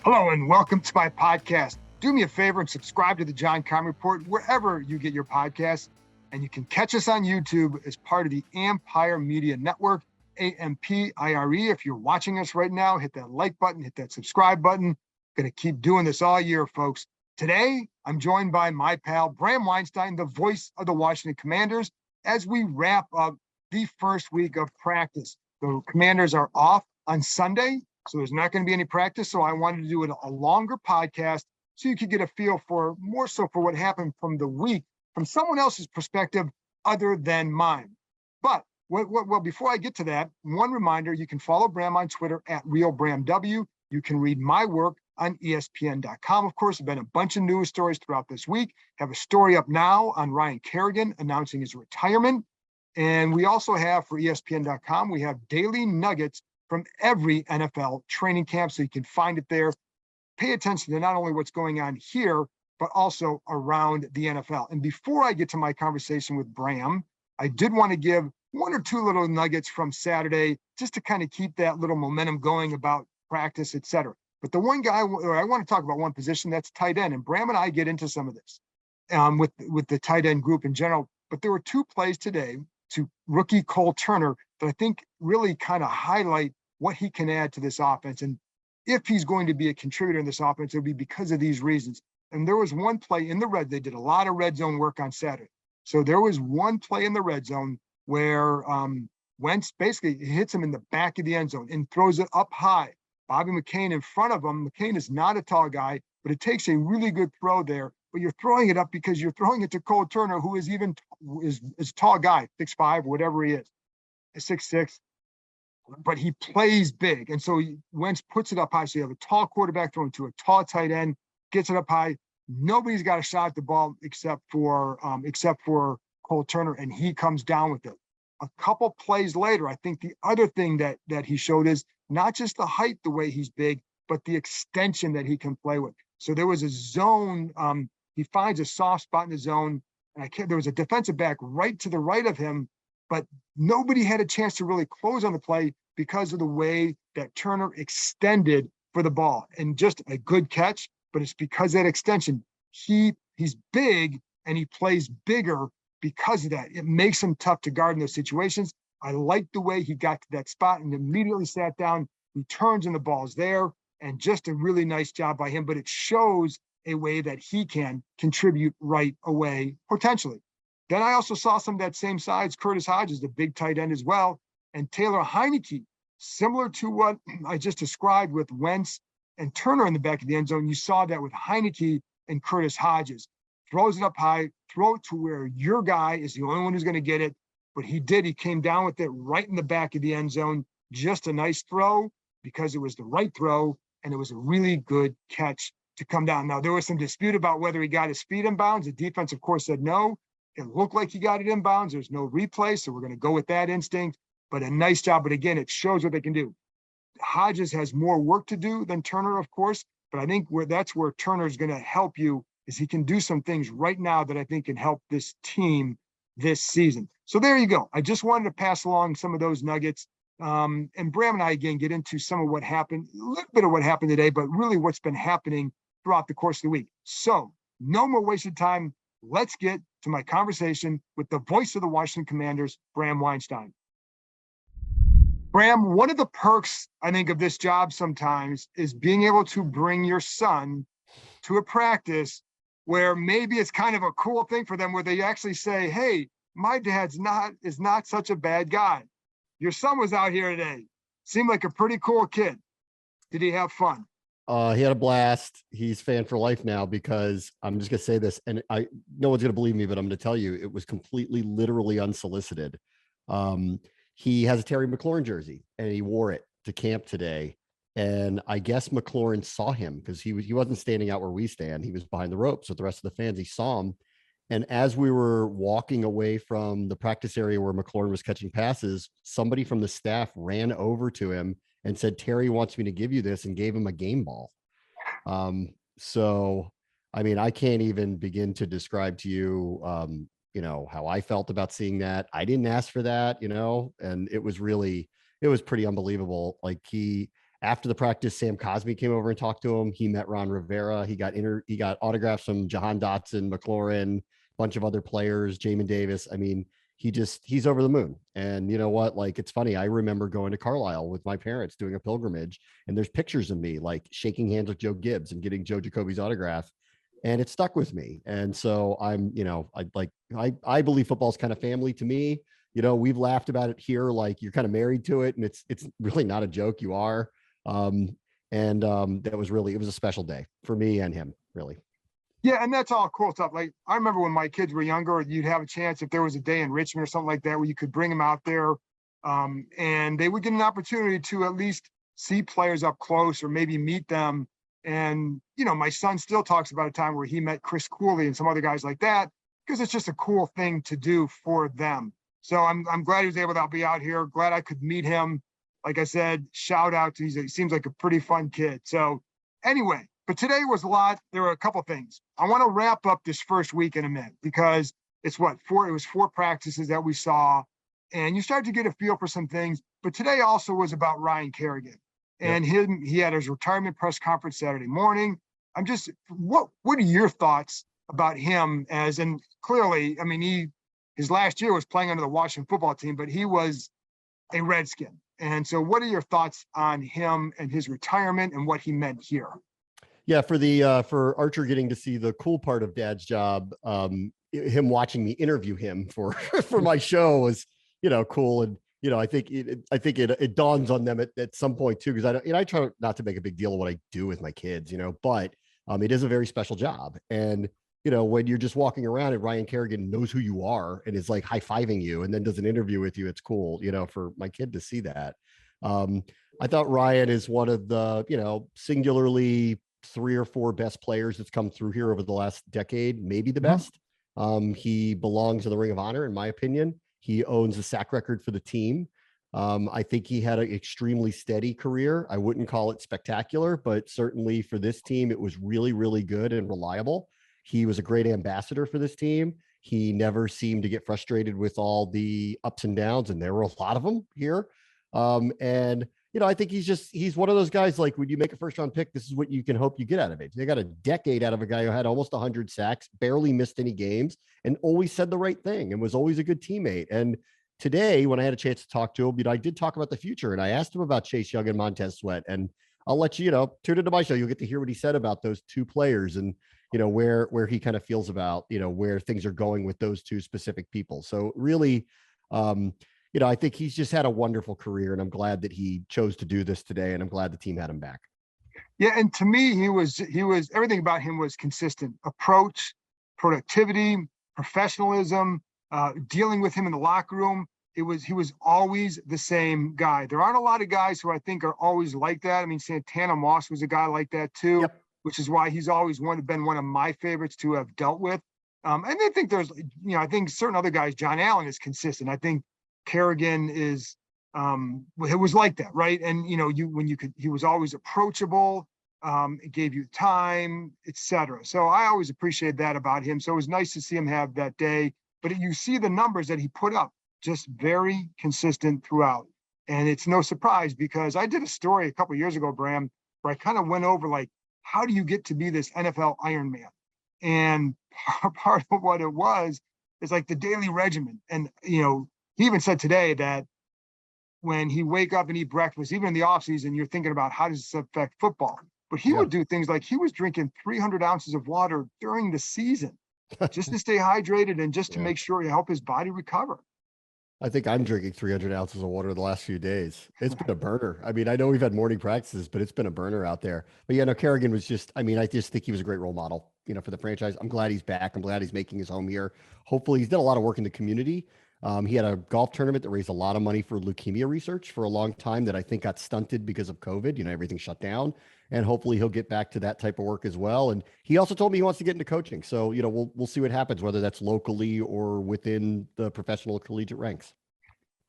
Hello and welcome to my podcast. Do me a favor and subscribe to the John Keim Report wherever you get your podcasts. And you can catch us on YouTube as part of the Empire Media Network, AMPIRE. If you're watching us right now, hit that like button, hit that subscribe button. Going to keep doing this all year, folks. Today, I'm joined by my pal, Bram Weinstein, the voice of the Washington Commanders, as we wrap up the first week of practice. The Commanders are off on Sunday, so there's not going to be any practice. So I wanted to do a longer podcast so you could get a feel for more so for what happened from the week from someone else's perspective other than mine. But well, before I get to that, one reminder, you can follow Bram on Twitter at RealBramW. You can read my work on ESPN.com. Of course, there have been a bunch of news stories throughout this week. Have a story up now on Ryan Kerrigan announcing his retirement. And we also have for ESPN.com, we have daily nuggets from every NFL training camp. So you can find it there. Pay attention to not only what's going on here, but also around the NFL. And before I get to my conversation with Bram, I did want to give one or two little nuggets from Saturday just to kind of keep that little momentum going about practice, et cetera. But the one guy, or I want to talk about one position, that's tight end. And Bram and I get into some of this with the tight end group in general. But there were two plays today to rookie Cole Turner that I think really kind of highlight what he can add to this offense. And if he's going to be a contributor in this offense, it'll be because of these reasons. And there was one play in the red, they did a lot of red zone work on Saturday. So there was one play in the red zone where Wentz basically hits him in the back of the end zone and throws it up high. Bobby McCain in front of him. McCain is not a tall guy, but it takes a really good throw there. But you're throwing it up because you're throwing it to Cole Turner, who is even is a tall guy, 6'5", whatever he is, 6'6". But he plays big. And so Wentz puts it up high. So you have a tall quarterback throwing to a tall tight end, gets it up high. Nobody's got a shot at the ball except for Cole Turner, and he comes down with it. A couple plays later, I think the other thing that he showed is not just the height, the way he's big, but the extension that he can play with. So there was a zone. He finds a soft spot in the zone, and there was a defensive back right to the right of him, but nobody had a chance to really close on the play because of the way that Turner extended for the ball. And just a good catch, but it's because of that extension. He's big and he plays bigger because of that. It makes him tough to guard in those situations. I like the way he got to that spot and immediately sat down. He turns and the ball's there, and just a really nice job by him. But it shows a way that he can contribute right away, potentially. Then I also saw some of that same size, Curtis Hodges, the big tight end as well, and Taylor Heineke, similar to what I just described with Wentz and Turner in the back of the end zone. You saw that with Heineke and Curtis Hodges. Throws it up high, throw it to where your guy is the only one who's going to get it. But he did. He came down with it right in the back of the end zone. Just a nice throw because it was the right throw, and it was a really good catch to come down. Now, there was some dispute about whether he got his feet in bounds. The defense, of course, said no. It looked like he got it in bounds. There's no replay, so we're going to go with that instinct. But a nice job. But again, it shows what they can do. Hodges has more work to do than Turner, of course, but I think that's where Turner is going to help you, is he can do some things right now that I think can help this team this season. So there you go. I just wanted to pass along some of those nuggets. And Bram and I, again, get into some of what happened, a little bit of what happened today, but really what's been happening throughout the course of the week. So no more wasted time. Let's get to my conversation with the voice of the Washington Commanders, Bram Weinstein. Bram, one of the perks, I think, of this job sometimes is being able to bring your son to a practice where maybe it's kind of a cool thing for them, where they actually say, hey, my dad's is not such a bad guy. Your son was out here today. Seemed like a pretty cool kid. Did he have fun? He had a blast. He's fan for life now, because I'm just going to say this, and no one's going to believe me, but I'm going to tell you, it was completely, literally unsolicited. He has a Terry McLaurin jersey, and he wore it to camp today. And I guess McLaurin saw him, because he wasn't standing out where we stand. He was behind the ropes with the rest of the fans. He saw him. And as we were walking away from the practice area where McLaurin was catching passes, somebody from the staff ran over to him and said, Terry wants me to give you this, and gave him a game ball. So, I mean, I can't even begin to describe to you, how I felt about seeing that. I didn't ask for that, and it was pretty unbelievable. Like, After the practice, Sam Cosmi came over and talked to him. He met Ron Rivera. He got autographs from Jahan Dotson, McLaurin, a bunch of other players, Jamin Davis. I mean, he's over the moon. And you know what? Like, it's funny. I remember going to Carlisle with my parents doing a pilgrimage, and there's pictures of me like shaking hands with Joe Gibbs and getting Joe Jacoby's autograph. And it stuck with me. And so I believe football's kind of family to me. You know, we've laughed about it here. Like, you're kind of married to it, and it's really not a joke. You are. That was really, it was a special day for me and him, really. Yeah, and that's all cool stuff. Like, I remember when my kids were younger, you'd have a chance if there was a day in Richmond or something like that where you could bring them out there, and they would get an opportunity to at least see players up close or maybe meet them. And, you know, my son still talks about a time where he met Chris Cooley and some other guys like that, because it's just a cool thing to do for them. So I'm glad he was able to be out here. Glad I could meet him. Like I said, shout out to, he seems like a pretty fun kid. So anyway, but today was a lot. There were a couple things. I want to wrap up this first week in a minute, because it's it was 4 practices that we saw, and you start to get a feel for some things. But today also was about Ryan Kerrigan and he had his retirement press conference Saturday morning. What are your thoughts about him and clearly, I mean, his last year was playing under the Washington football team, but he was a Redskin. And so what are your thoughts on him and his retirement and what he meant here? Yeah, for Archer getting to see the cool part of Dad's job, him watching me interview him for my show was, you know, cool. And, you know, I think it dawns on them at some point too, because I try not to make a big deal of what I do with my kids, you know, but it is a very special job. And, you know, when you're just walking around and Ryan Kerrigan knows who you are and is like high-fiving you and then does an interview with you, it's cool, you know, for my kid to see that. I thought Ryan is one of the, you know, singularly 3 or 4 best players that's come through here over the last decade, maybe the best. He belongs in the Ring of Honor, in my opinion. He owns the sack record for the team. I think he had an extremely steady career. I wouldn't call it spectacular, but certainly for this team, it was really, really good and reliable. He was a great ambassador for this team. He never seemed to get frustrated with all the ups and downs, and there were a lot of them here. And, you know, I think he's one of those guys, like, when you make a first-round pick, this is what you can hope you get out of it. They got a decade out of a guy who had almost 100 sacks, barely missed any games, and always said the right thing and was always a good teammate. And today, when I had a chance to talk to him, you know, I did talk about the future, and I asked him about Chase Young and Montez Sweat. And I'll let you, tune into my show. You'll get to hear what he said about those 2 players and, you know, where he kind of feels about, you know, where things are going with those 2 specific people. So really, you know, I think he's just had a wonderful career, and I'm glad that he chose to do this today, and I'm glad the team had him back. Yeah, and to me, he was everything about him was consistent. Approach, productivity, professionalism, dealing with him in the locker room. He was always the same guy. There aren't a lot of guys who I think are always like that. I mean, Santana Moss was a guy like that too. Yep. Which is why he's always been one of my favorites to have dealt with. And I think there's, you know, I think certain other guys, John Allen is consistent. I think Kerrigan is, it was like that, right? And, you know, he was always approachable, gave you time, etc. So I always appreciate that about him. So it was nice to see him have that day. But you see the numbers that he put up, just very consistent throughout. And it's no surprise, because I did a story a couple of years ago, Bram, where I kind of went over, like, how do you get to be this NFL Iron Man? And part of what it was is like the daily regimen. And, you know, he even said today that when he wake up and eat breakfast, even in the offseason, you're thinking about how does this affect football? But he would do things like he was drinking 300 ounces of water during the season just to stay hydrated and just to make sure he help his body recover. I think I'm drinking 300 ounces of water the last few days. It's been a burner. I mean, I know we've had morning practices, but it's been a burner out there. But yeah, no, Kerrigan was just, I mean, I just think he was a great role model, you know, for the franchise. I'm glad he's back. I'm glad he's making his home here. Hopefully he's done a lot of work in the community. He had a golf tournament that raised a lot of money for leukemia research for a long time that I think got stunted because of COVID. You know, everything shut down. And hopefully he'll get back to that type of work as well. And he also told me he wants to get into coaching. So, you know, we'll see what happens, whether that's locally or within the professional collegiate ranks.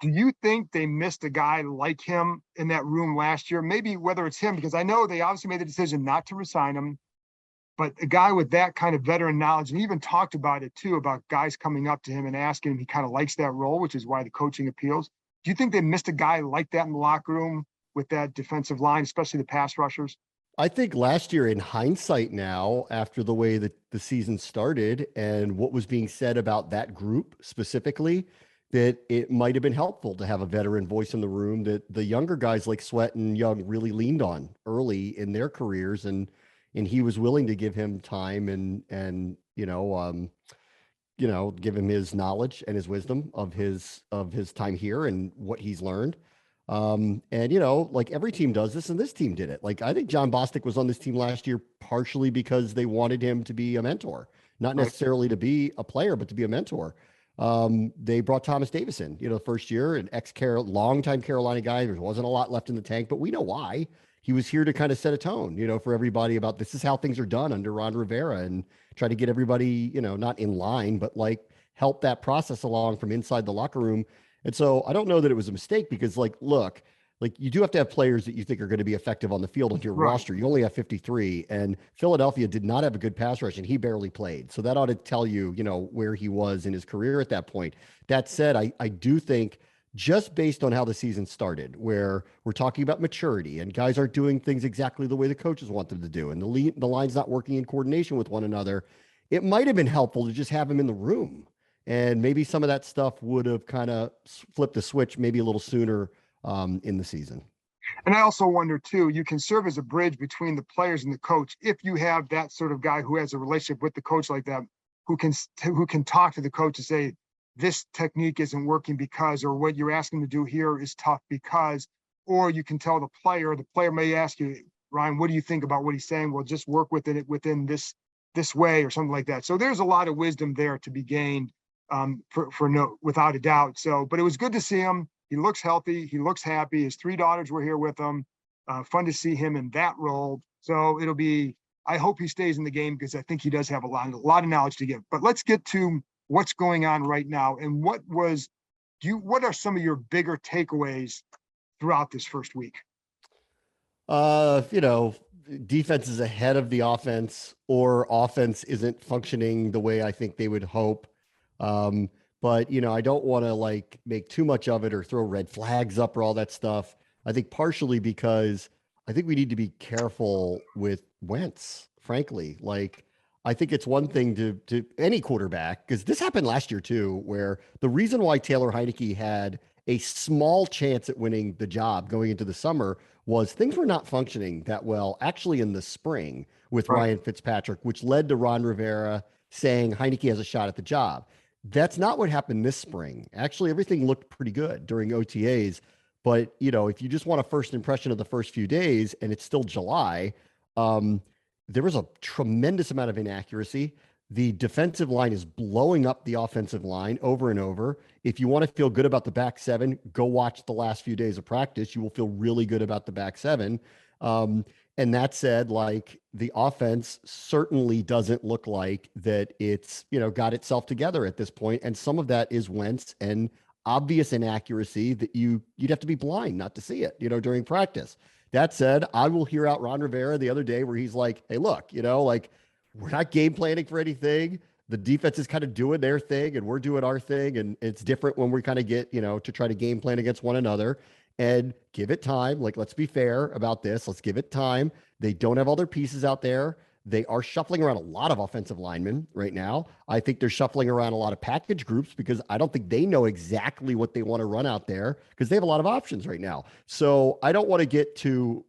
Do you think they missed a guy like him in that room last year? Maybe whether it's him, because I know they obviously made the decision not to resign him, but a guy with that kind of veteran knowledge, and he even talked about it too, about guys coming up to him and asking him, he kind of likes that role, which is why the coaching appeals. Do you think they missed a guy like that in the locker room with that defensive line, especially the pass rushers? I think last year, in hindsight now, after the way that the season started and what was being said about that group specifically, that it might have been helpful to have a veteran voice in the room that the younger guys like Sweat and Young really leaned on early in their careers, and he was willing to give him time and give him his knowledge and his wisdom of his time here and what he's learned. And like every team does this, and this team did it. Like I think John Bostic was on this team last year partially because they wanted him to be a mentor, not Right. necessarily to be a player, but to be a mentor. They brought Thomas Davis in, the first year, an longtime Carolina guy. There wasn't a lot left in the tank, but we know why. He was here to kind of set a tone, for everybody about this is how things are done under Ron Rivera, and try to get everybody, not in line, but like help that process along from inside the locker room. And so I don't know that it was a mistake because, look, you do have to have players that you think are going to be effective on the field on your Right. roster. You only have 53, and Philadelphia did not have a good pass rush, and he barely played. So that ought to tell you, where he was in his career at that point. That said, I do think just based on how the season started, where we're talking about maturity and guys aren't doing things exactly the way the coaches want them to do, and the line's not working in coordination with one another, it might have been helpful to just have him in the room. And maybe some of that stuff would have kind of flipped the switch maybe a little sooner in the season. And I also wonder too, you can serve as a bridge between the players and the coach if you have that sort of guy who has a relationship with the coach like that, who can talk to the coach and say, this technique isn't working because, or what you're asking to do here is tough because, or you can tell the player may ask you, Ryan, what do you think about what he's saying? Well, just work within it within this way or something like that. So there's a lot of wisdom there to be gained without a doubt. So, but it was good to see him. He looks healthy. He looks happy. His 3 daughters were here with him. Fun to see him in that role. So I hope he stays in the game because I think he does have a lot of knowledge to give. But let's get to what's going on right now. And what are some of your bigger takeaways throughout this first week? Defense is ahead of the offense, or offense isn't functioning the way I think they would hope. But I don't want to make too much of it or throw red flags up or all that stuff. I think partially because I think we need to be careful with Wentz, frankly. I think it's one thing to any quarterback, because this happened last year too, where the reason why Taylor Heineke had a small chance at winning the job going into the summer was things were not functioning that well actually in the spring with Right. Ryan Fitzpatrick, which led to Ron Rivera saying Heineke has a shot at the job. That's not what happened this spring. Actually, everything looked pretty good during OTAs. But, if you just want a first impression of the first few days and it's still July, there was a tremendous amount of inaccuracy. The defensive line is blowing up the offensive line over and over. If you want to feel good about the back seven, go watch the last few days of practice. You will feel really good about the back seven. And that said, the offense certainly doesn't look like that it's, got itself together at this point. And some of that is Wentz and obvious inaccuracy that you'd have to be blind not to see it, during practice. That said, I will hear out Ron Rivera the other day where he's like, hey, look, we're not game planning for anything. The defense is kind of doing their thing and we're doing our thing. And it's different when we kind of get, to try to game plan against one another. And give it time. Let's be fair about this. Let's give it time. They don't have all their pieces out there. They are shuffling around a lot of offensive linemen right now. I think they're shuffling around a lot of package groups because I don't think they know exactly what they want to run out there because they have a lot of options right now. So I don't want to get too,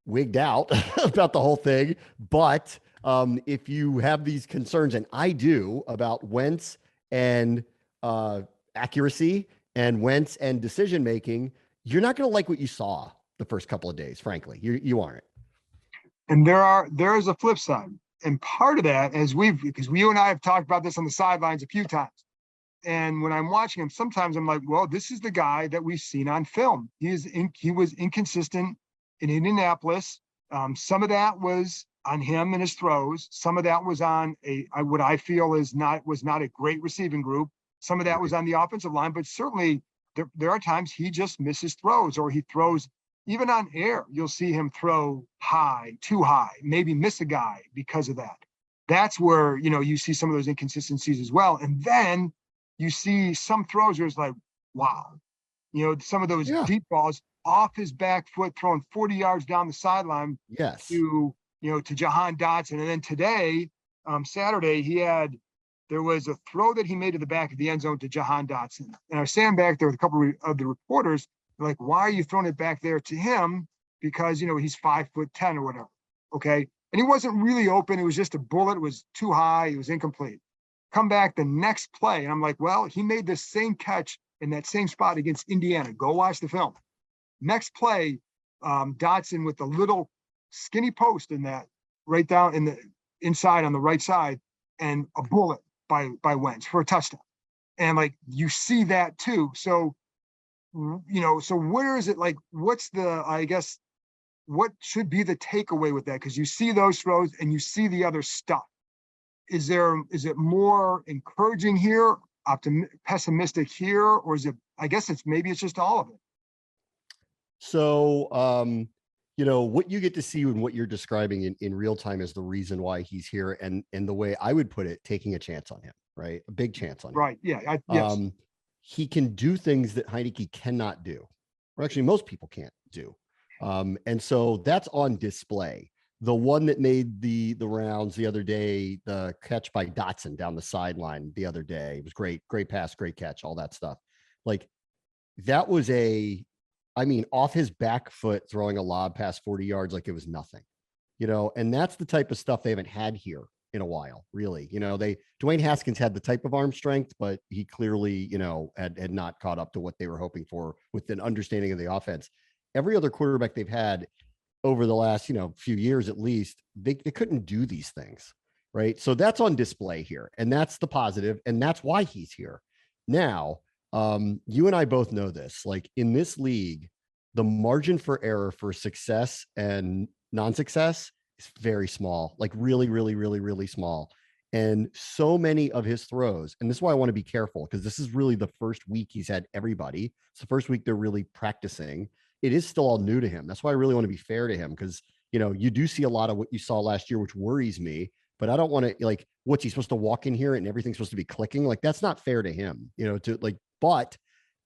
wigged out about the whole thing. But if you have these concerns, and I do, about Wentz and accuracy and Wentz and decision-making, you're not going to like what you saw the first couple of days, frankly. You aren't. And there is a flip side. And part of that, because you and I have talked about this on the sidelines a few times. And when I'm watching him, sometimes I'm like, well, this is the guy that we've seen on film. He was inconsistent in Indianapolis. Some of that was on him and his throws. Some of that was on what I feel was not a great receiving group. Some of that was on the offensive line, but certainly there are times he just misses throws, or he throws even on air. You'll see him throw too high, maybe miss a guy because of that. That's where, you see some of those inconsistencies as well. And then you see some throws where it's like, wow, some of those deep balls, off his back foot, throwing 40 yards down the sideline Yes. to Jahan Dotson. And then today, Saturday, there was a throw that he made to the back of the end zone to Jahan Dotson. And I was standing back there with a couple of the reporters, like, why are you throwing it back there to him? Because, he's 5'10" or whatever. Okay. And he wasn't really open. It was just a bullet. It was too high. It was incomplete. Come back the next play. And I'm like, well, he made the same catch in that same spot against Indiana. Go watch the film. Next play, Dotson with the little skinny post in that right down in the inside on the right side, and a bullet by Wentz for a touchdown. And like, you see that too. So, so where is it, like, what's what should be the takeaway with that? Because you see those throws and you see the other stuff. Is it more encouraging here, pessimistic here, or is it, I guess maybe it's just all of it? So, what you get to see and what you're describing in real time is the reason why he's here. And the way I would put it, taking a chance on him, right? A big chance on him. Right. Yeah. Yes. He can do things that Heinicke cannot do, or actually most people can't do. And so that's on display. The one that made the rounds the other day, the catch by Dotson down the sideline the other day, it was great pass, great catch, all that stuff. Like, that was off his back foot, throwing a lob past 40 yards like it was nothing, and that's the type of stuff they haven't had here in a while, really. Dwayne Haskins had the type of arm strength, but he clearly, had not caught up to what they were hoping for with an understanding of the offense. Every other quarterback they've had over the last, few years, at least, they couldn't do these things. Right. So that's on display here, and that's the positive, and that's why he's here. Now, you and I both know this, like, in this league, the margin for error for success and non-success is very small, like really, really, really, really small. And so many of his throws, and this is why I want to be careful, because this is really the first week he's had everybody. It's the first week they're really practicing. It is still all new to him. That's why I really want to be fair to him, because, you do see a lot of what you saw last year, which worries me, but I don't want to, like, what's he supposed to walk in here and everything's supposed to be clicking? Like, that's not fair to him, but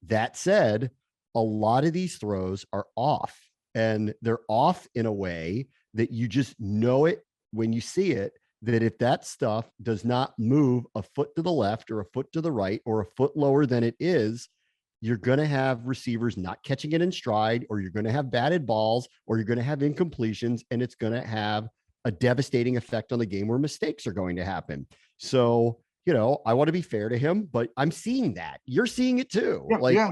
that said, a lot of these throws are off, and they're off in a way that you just know it when you see it, that if that stuff does not move a foot to the left or a foot to the right or a foot lower than it is, you're going to have receivers not catching it in stride, or you're going to have batted balls, or you're going to have incompletions, and it's going to have a devastating effect on the game where mistakes are going to happen. So, I want to be fair to him, but I'm seeing that. You're seeing it too.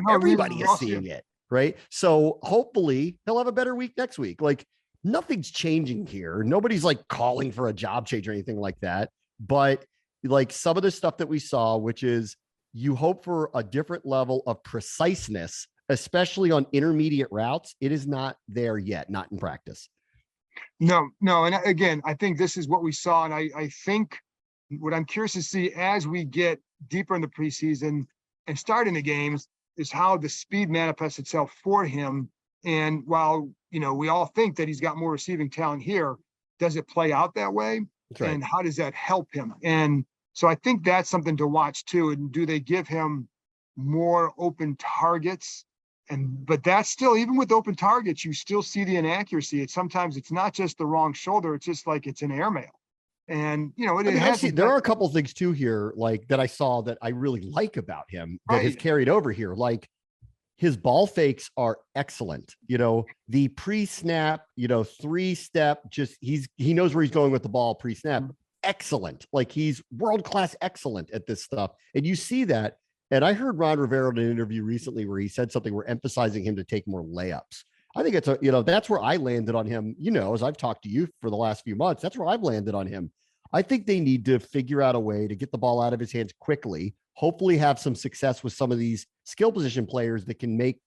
Everybody is seeing it, right? So hopefully he'll have a better week next week. Like, nothing's changing here. Nobody's like calling for a job change or anything like that. But like, some of the stuff that we saw, which is, you hope for a different level of preciseness, especially on intermediate routes. It is not there yet, not in practice. No. And again, I think this is what we saw. And I think what I'm curious to see as we get deeper in the preseason and starting the games is how the speed manifests itself for him. And while, we all think that he's got more receiving talent here, does it play out that way? That's right. And how does that help him? And so I think that's something to watch too. And do they give him more open targets? But that's still, even with open targets, you still see the inaccuracy. Sometimes it's not just the wrong shoulder. It's just like it's an airmail. And, there are a couple of things too here, like, that I saw that I really like about him that has carried over here. Like, his ball fakes are excellent. The pre-snap, 3-step, he knows where he's going with the ball pre-snap. Excellent. Like, he's world-class excellent at this stuff. And you see that. And I heard Ron Rivera in an interview recently where he said something, we're emphasizing him to take more layups. I think that's where I landed on him. As I've talked to you for the last few months, that's where I've landed on him. I think they need to figure out a way to get the ball out of his hands quickly, hopefully have some success with some of these skill position players that can make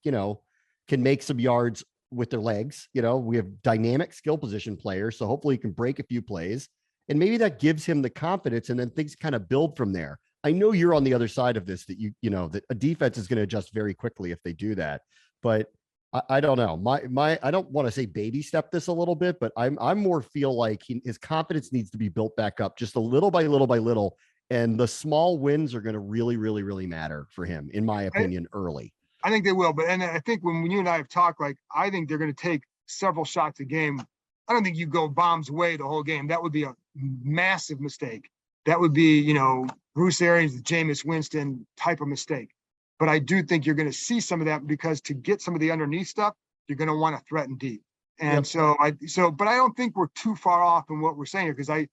some yards with their legs. We have dynamic skill position players, so hopefully he can break a few plays, and maybe that gives him the confidence, and then things kind of build from there. I know you're on the other side of this, that that a defense is going to adjust very quickly if they do that, but I don't know. I don't want to say baby step this a little bit, but I'm more feel like his confidence needs to be built back up just a little by little by little. And the small wins are going to really, really, really matter for him, in my opinion, early. I think they will. But and I think when you and I have talked, like I think they're going to take several shots a game. I don't think you go bombs away the whole game. That would be a massive mistake. That would be, Bruce Arians, the Jameis Winston type of mistake. But I do think you're going to see some of that because to get some of the underneath stuff, you're going to want to threaten deep. And but I don't think we're too far off in what we're saying here because I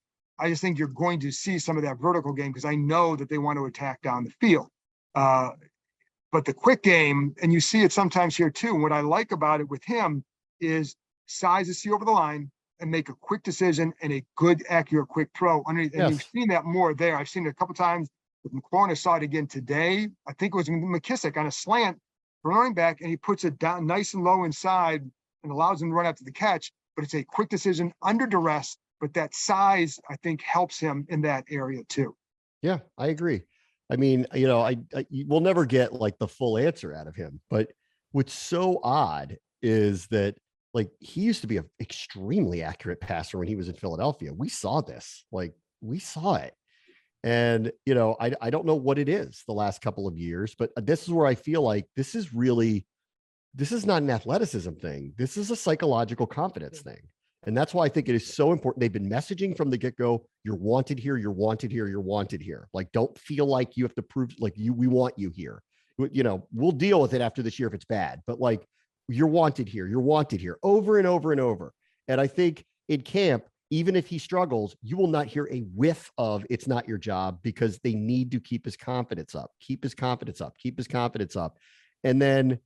just think you're going to see some of that vertical game because I know that they want to attack down the field. But the quick game, and you see it sometimes here too. And what I like about it with him is size to see over the line and make a quick decision and a good, accurate, quick throw underneath. And you've seen that more there. I've seen it a couple times with McLaurin. I saw it again today. I think it was McKissick on a slant for running back, and he puts it down nice and low inside and allows him to run after the catch. But it's a quick decision under duress. But that size, I think, helps him in that area too. Yeah, I agree. I mean, we'll never get like the full answer out of him. But what's so odd is that like he used to be an extremely accurate passer when he was in Philadelphia. We saw this, we saw it. And, I don't know what it is the last couple of years, but this is where I feel like this is not an athleticism thing. This is a psychological confidence thing. And that's why I think it is so important. They've been messaging from the get-go, you're wanted here, you're wanted here, you're wanted here. Like, don't feel like you have to prove we want you here. We'll deal with it after this year if it's bad, but like you're wanted here over and over and over. And I think in camp, even if he struggles, you will not hear a whiff of it's not your job because they need to keep his confidence up. And then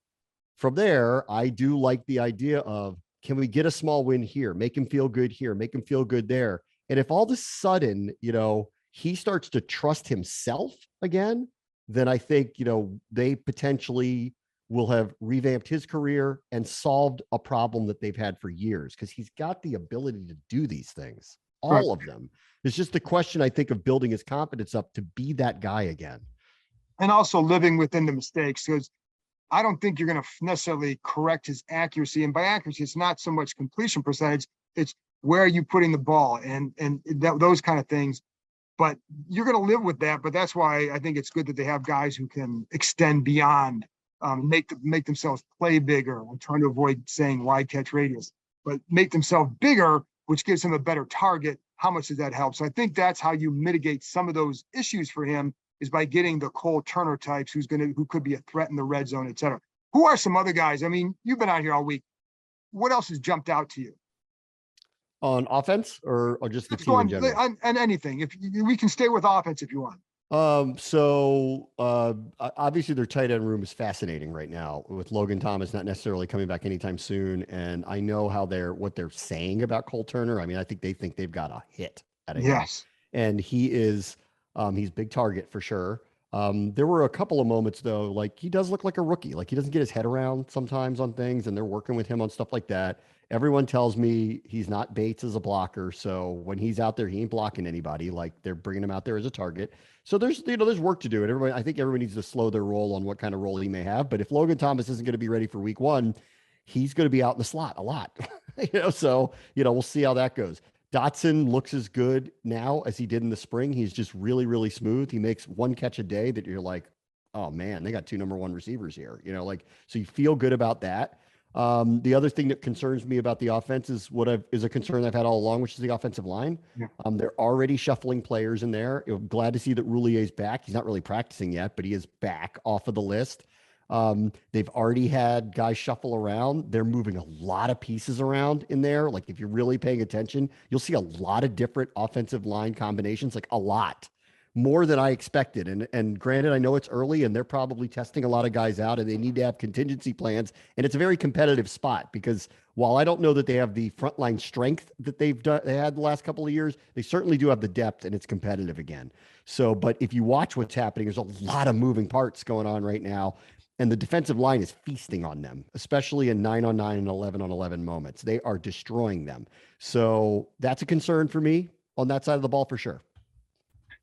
from there, I do like the idea of, can we get a small win here? Make him feel good here, make him feel good there. And if all of a sudden, he starts to trust himself again, then I think, they potentially will have revamped his career and solved a problem that they've had for years because he's got the ability to do these things, all of them. It's just the question, I think, of building his confidence up to be that guy again. And also living within the mistakes because I don't think you're going to necessarily correct his accuracy. And by accuracy, it's not so much completion percentage. It's where are you putting the ball and those kind of things. But you're going to live with that. But that's why I think it's good that they have guys who can extend beyond, make themselves play bigger. I'm trying to avoid saying wide catch radius, but make themselves bigger, which gives him a better target. How much does that help? So I think that's how you mitigate some of those issues for him is by getting the Cole Turner types who could be a threat in the red zone, et cetera. Who are some other guys? I mean, you've been out here all week. What else has jumped out to you? On offense or just the team in general? On anything. If we can stay with offense if you want. Obviously their tight end room is fascinating right now with Logan Thomas not necessarily coming back anytime soon. And I know what they're saying about Cole Turner. I mean, I think they've got a hit at him. And he is, he's a big target for sure. There were a couple of moments though, like he does look like a rookie. Like he doesn't get his head around sometimes on things and they're working with him on stuff like that. Everyone tells me he's not Bates as a blocker. So when he's out there, he ain't blocking anybody. Like they're bringing him out there as a target. So there's work to do. And I think everyone needs to slow their roll on what kind of role he may have. But if Logan Thomas isn't going to be ready for week 1, he's going to be out in the slot a lot, so, we'll see how that goes. Dotson looks as good now as he did in the spring. He's just really, really smooth. He makes one catch a day that you're like, oh man, they got 2 number 1 receivers here, so you feel good about that. The other thing that concerns me about the offense is is a concern I've had all along, which is the offensive line. Yeah. They're already shuffling players in there. I'm glad to see that Roulier's back. He's not really practicing yet, but he is back off of the list. They've already had guys shuffle around. They're moving a lot of pieces around in there. Like if you're really paying attention, you'll see a lot of different offensive line combinations, like a lot. More than I expected. And granted, I know it's early and they're probably testing a lot of guys out and they need to have contingency plans. And it's a very competitive spot because while I don't know that they have the frontline strength that they had the last couple of years, they certainly do have the depth and it's competitive again. So, but if you watch what's happening, there's a lot of moving parts going on right now. And the defensive line is feasting on them, especially in 9-on-9 and 11-on-11 moments. They are destroying them. So that's a concern for me on that side of the ball for sure.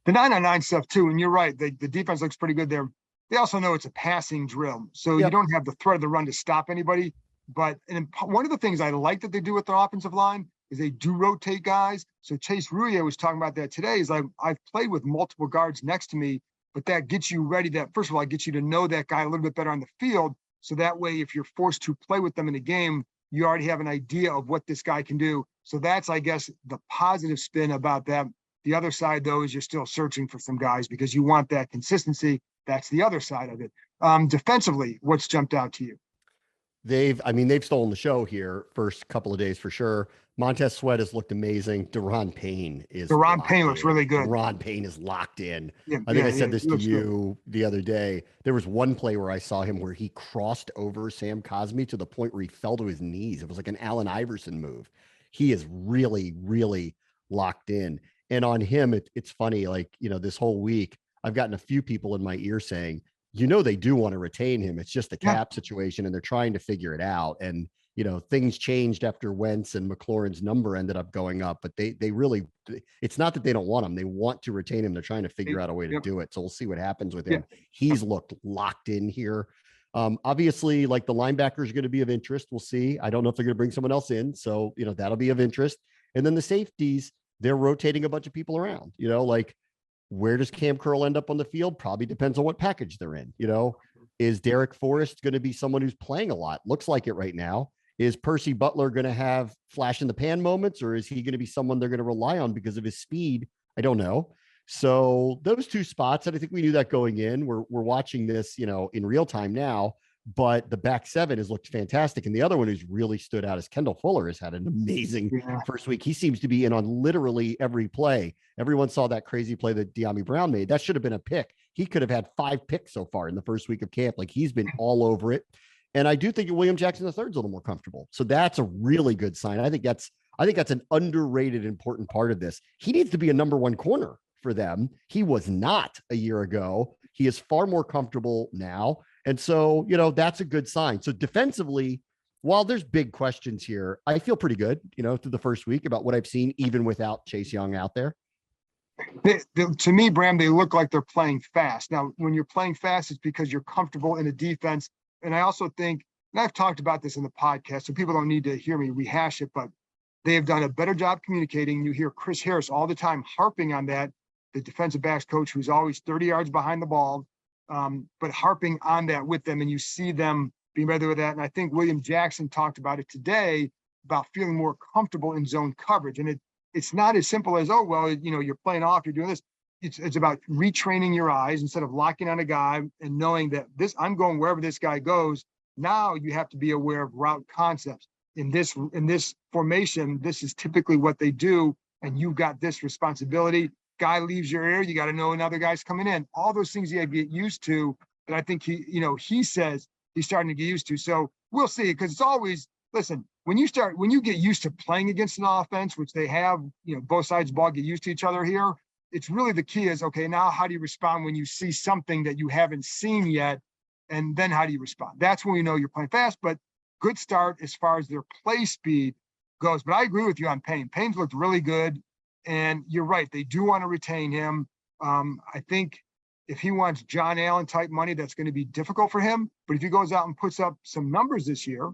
The 9-on-9 stuff too, and you're right. The defense looks pretty good there. They also know it's a passing drill, so you don't have the threat of the run to stop anybody. But one of the things I like that they do with their offensive line is they do rotate guys. So Chase Roulier was talking about that today. He's like, I've played with multiple guards next to me, but that gets you ready. That first of all, it gets you to know that guy a little bit better on the field. So that way, if you're forced to play with them in a game, you already have an idea of what this guy can do. So that's, I guess, the positive spin about that. The other side, though, is you're still searching for some guys because you want that consistency. That's the other side of it. Defensively, what's jumped out to you? They've stolen the show here first couple of days for sure. Montez Sweat has looked amazing. Deron Payne looks really good. Deron Payne is locked in. Yeah, I think I said this to looks you the other day. There was one play where I saw him where he crossed over Sam Cosmi to the point where he fell to his knees. It was like an Allen Iverson move. He is really, really locked in. And on him, it's funny, like, this whole week, I've gotten a few people in my ear saying, they do want to retain him. It's just a cap situation and they're trying to figure it out. And, things changed after Wentz and McLaurin's number ended up going up, but they really, it's not that they don't want him. They want to retain him. They're trying to figure out a way to do it. So we'll see what happens with him. He's looked locked in here. Obviously, like the linebackers are going to be of interest. We'll see. I don't know if they're going to bring someone else in. So, that'll be of interest. And then the safeties, they're rotating a bunch of people around, like, where does Cam Curl end up on the field? Probably depends on what package they're in. Is Derek Forrest going to be someone who's playing a lot? Looks like it right now. Is Percy Butler going to have flash in the pan moments, or is he going to be someone they're going to rely on because of his speed? I don't know. So those two spots, and I think we knew that going in. We're watching this, in real time now, but the back seven has looked fantastic. And the other one who's really stood out is Kendall Fuller has had an amazing first week. He seems to be in on literally every play. Everyone saw that crazy play that De'Ami Brown made. That should have been a pick. He could have had 5 picks so far in the first week of camp. Like, he's been all over it. And I do think William Jackson III is a little more comfortable. So that's a really good sign. I think that's an underrated, important part of this. He needs to be a number one corner for them. He was not a year ago. He is far more comfortable now. And so, that's a good sign. So defensively, while there's big questions here, I feel pretty good, through the first week about what I've seen, even without Chase Young out there. To me, Bram, they look like they're playing fast. Now, when you're playing fast, it's because you're comfortable in a defense. And I also think, and I've talked about this in the podcast, so people don't need to hear me rehash it, but they have done a better job communicating. You hear Chris Harris all the time harping on that, the defensive backs coach who's always 30 yards behind the ball, but harping on that with them. And you see them being better with that. And I think William Jackson talked about it today, about feeling more comfortable in zone coverage. And it's not as simple as, oh, well, you're playing off, you're doing this. It's about retraining your eyes instead of locking on a guy and knowing that I'm going wherever this guy goes. Now you have to be aware of route concepts. In this formation, this is typically what they do, and you've got this responsibility. Guy leaves your ear, you got to know another guy's coming in. All those things you have to get used to. But I think he says he's starting to get used to. So we'll see, because it's always, listen, when you get used to playing against an offense, which they have, both sides of the ball get used to each other here. It's really the key is, okay, now how do you respond when you see something that you haven't seen yet? And then how do you respond? That's when you're playing fast, but good start as far as their play speed goes. But I agree with you on Payne. Payne's looked really good. And you're right. They do want to retain him. I think if he wants John Allen type money, that's going to be difficult for him. But if he goes out and puts up some numbers this year,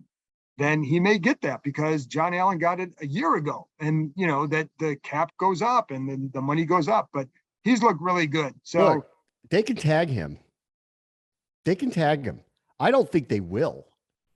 then he may get that, because John Allen got it a year ago, and that the cap goes up and then the money goes up, but he's looked really good. So look, they can tag him. I don't think they will,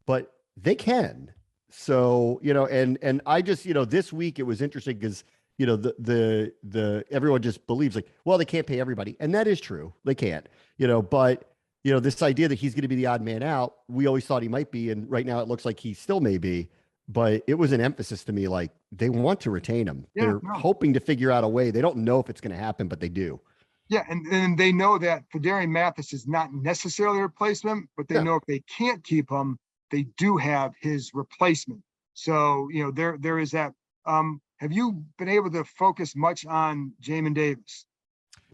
but they can. So, and I just, this week it was interesting because, the everyone just believes like, well, they can't pay everybody. And that is true. They can't, but this idea that he's going to be the odd man out, we always thought he might be. And right now it looks like he still may be, but it was an emphasis to me. Like, they want to retain him. Yeah, they're hoping to figure out a way. They don't know if it's going to happen, but they do. Yeah. And they know that Fedarian Mathis is not necessarily a replacement, but they know if they can't keep him, they do have his replacement. So, there is that. Have you been able to focus much on Jamin Davis?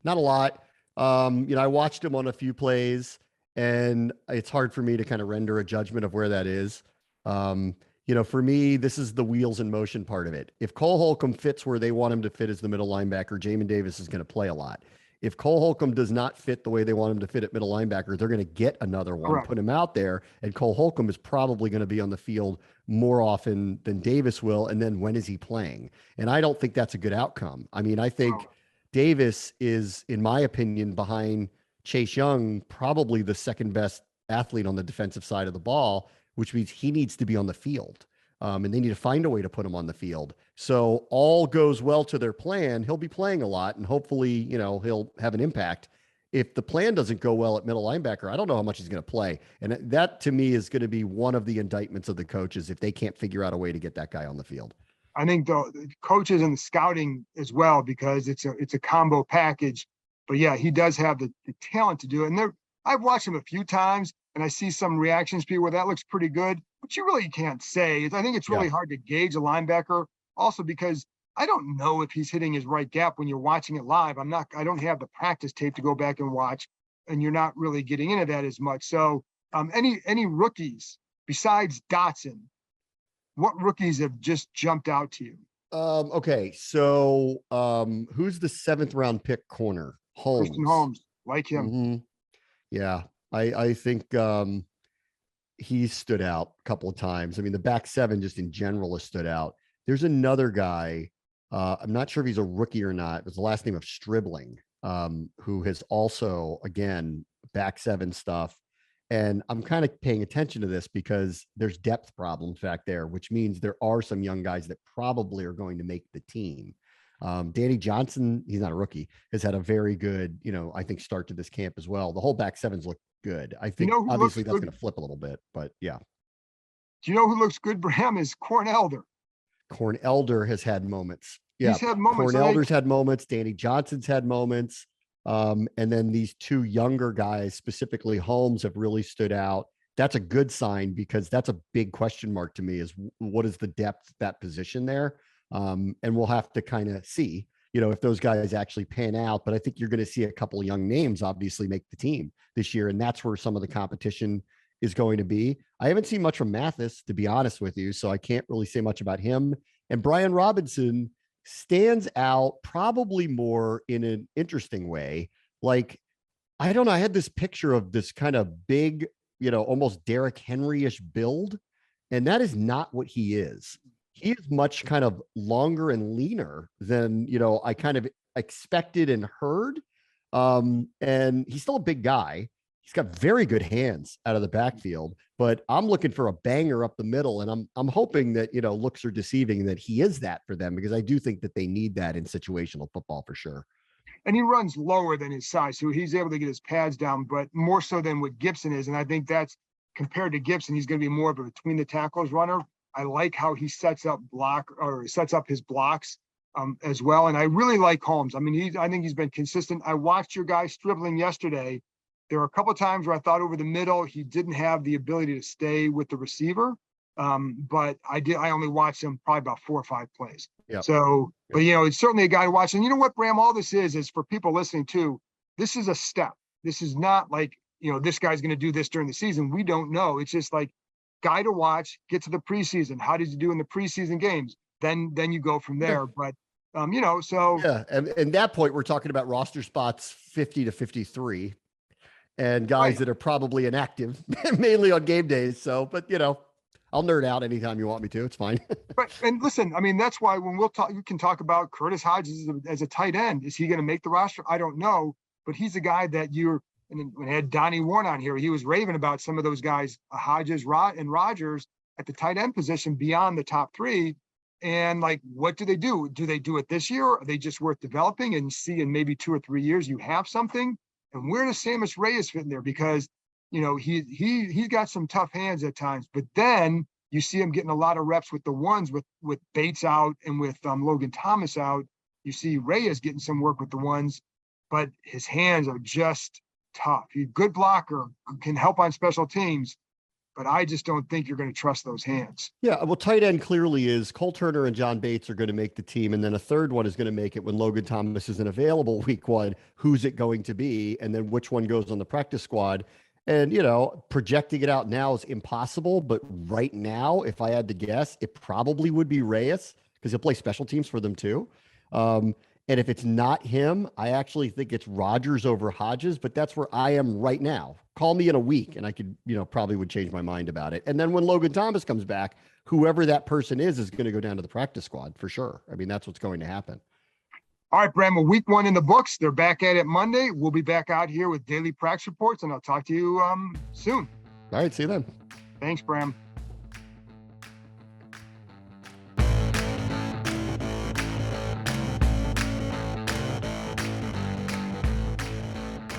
Not a lot. I watched him on a few plays, and it's hard for me to kind of render a judgment of where that is. For me, this is the wheels in motion part of it. If Cole Holcomb fits where they want him to fit as the middle linebacker, Jamin Davis is going to play a lot. If Cole Holcomb does not fit the way they want him to fit at middle linebacker, they're going to get another one, Correct. Put him out there, and Cole Holcomb is probably going to be on the field more often than Davis will. And then when is he playing? And I don't think that's a good outcome. I mean, I think Davis is, in my opinion, behind Chase Young, probably the second best athlete on the defensive side of the ball, which means he needs to be on the field. And they need to find a way to put him on the field. So all goes well to their plan. He'll be playing a lot, and hopefully, he'll have an impact. If the plan doesn't go well at middle linebacker, I don't know how much he's going to play. And that to me is going to be one of the indictments of the coaches if they can't figure out a way to get that guy on the field. I think the coaches and the scouting as well, because it's a combo package. But yeah, he does have the talent to do it. And I've watched him a few times, and I see some reactions people where that looks pretty good, but you really can't say. I think it's really hard to gauge a linebacker also because I don't know if he's hitting his right gap when you're watching it live. I don't have the practice tape to go back and watch, and you're not really getting into that as much. So any rookies besides Dotson, what rookies have just jumped out to you? Okay. So who's the 7th round pick corner? Christian Holmes, like him. Mm-hmm. Yeah. I think he stood out a couple of times. I mean, the back 7 just in general has stood out. There's another guy. I'm not sure if he's a rookie or not. It's the last name of Stribling, who has also, again, back 7 stuff. And I'm kind of paying attention to this because there's depth problems back there, which means there are some young guys that probably are going to make the team. Danny Johnson, he's not a rookie, has had a very good, I think start to this camp as well. The whole back 7s look good. I think obviously that's going to flip a little bit, but yeah. Do you know who looks good, Bram? Is Corn Elder. Corn Elder has had moments. Yeah, he's had moments. Corn Elder's had moments. Danny Johnson's had moments. And then these 2 younger guys, specifically Holmes, have really stood out. That's a good sign because that's a big question mark to me is what is the depth of that position there? And we'll have to kind of see, if those guys actually pan out. But I think you're going to see a couple of young names obviously make the team this year. And that's where some of the competition is going to be. I haven't seen much from Mathis, to be honest with you, so I can't really say much about him. And Brian Robinson stands out probably more in an interesting way. Like, I don't know, I had this picture of this kind of big, almost Derrick Henry-ish build, and that is not what he is. He is much kind of longer and leaner than, I kind of expected and heard. And he's still a big guy. He's got very good hands out of the backfield, but I'm looking for a banger up the middle. And I'm hoping that, looks are deceiving that he is that for them, because I do think that they need that in situational football for sure. And he runs lower than his size, so he's able to get his pads down, but more so than what Gibson is. And I think that's compared to Gibson, he's going to be more of a between the tackles runner. I like how he sets up his blocks as well. And I really like Holmes. I mean, I think he's been consistent. I watched your guy Stribling yesterday. There were a couple of times where I thought over the middle, he didn't have the ability to stay with the receiver. But I only watched him probably about 4 or 5 plays. Yep. So, but it's certainly a guy to watch. And you know what, Bram, all this is for people listening too, this is a step. This is not like, this guy's going to do this during the season. We don't know. It's just like guy to watch, get to the preseason. How did you do in the preseason games? Then you go from there. But, so. Yeah. And that point, we're talking about roster spots 50 to 53. And guys that are probably inactive, mainly on game days. So, but I'll nerd out anytime you want me to. It's fine. Right. And listen, I mean, that's why when we can talk about Curtis Hodges as a tight end. Is he going to make the roster? I don't know, but he's a guy that and when I had Donnie Warren on here, he was raving about some of those guys, Hodges, and Rogers at the tight end position beyond the top 3. And like, what do they do? Do they do it this year? Or are they just worth developing and see in maybe 2 or 3 years you have something? And where does Sammis Reyes fit in there? Because, he's got some tough hands at times, but then you see him getting a lot of reps with the ones with Bates out and with Logan Thomas out. You see Reyes getting some work with the ones, but his hands are just tough. He's a good blocker, can help on special teams, but I just don't think you're going to trust those hands. Yeah, well, tight end clearly is Cole Turner and John Bates are going to make the team. And then a third one is going to make it when Logan Thomas isn't available week 1. Who's it going to be? And then which one goes on the practice squad? And, projecting it out now is impossible. But right now, if I had to guess, it probably would be Reyes because he'll play special teams for them too. And if it's not him, I actually think it's Rogers over Hodges, but that's where I am right now. Call me in a week and I could, probably would change my mind about it. And then when Logan Thomas comes back, whoever that person is going to go down to the practice squad for sure. I mean, that's what's going to happen. All right, Bram, well, week 1 in the books. They're back at it Monday. We'll be back out here with daily practice reports, and I'll talk to you soon. All right, see you then. Thanks, Bram.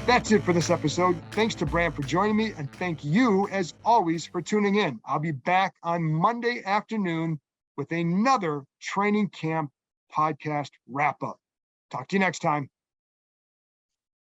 That's it for this episode. Thanks to Bram for joining me, and thank you, as always, for tuning in. I'll be back on Monday afternoon with another training camp podcast wrap-up. Talk to you next time.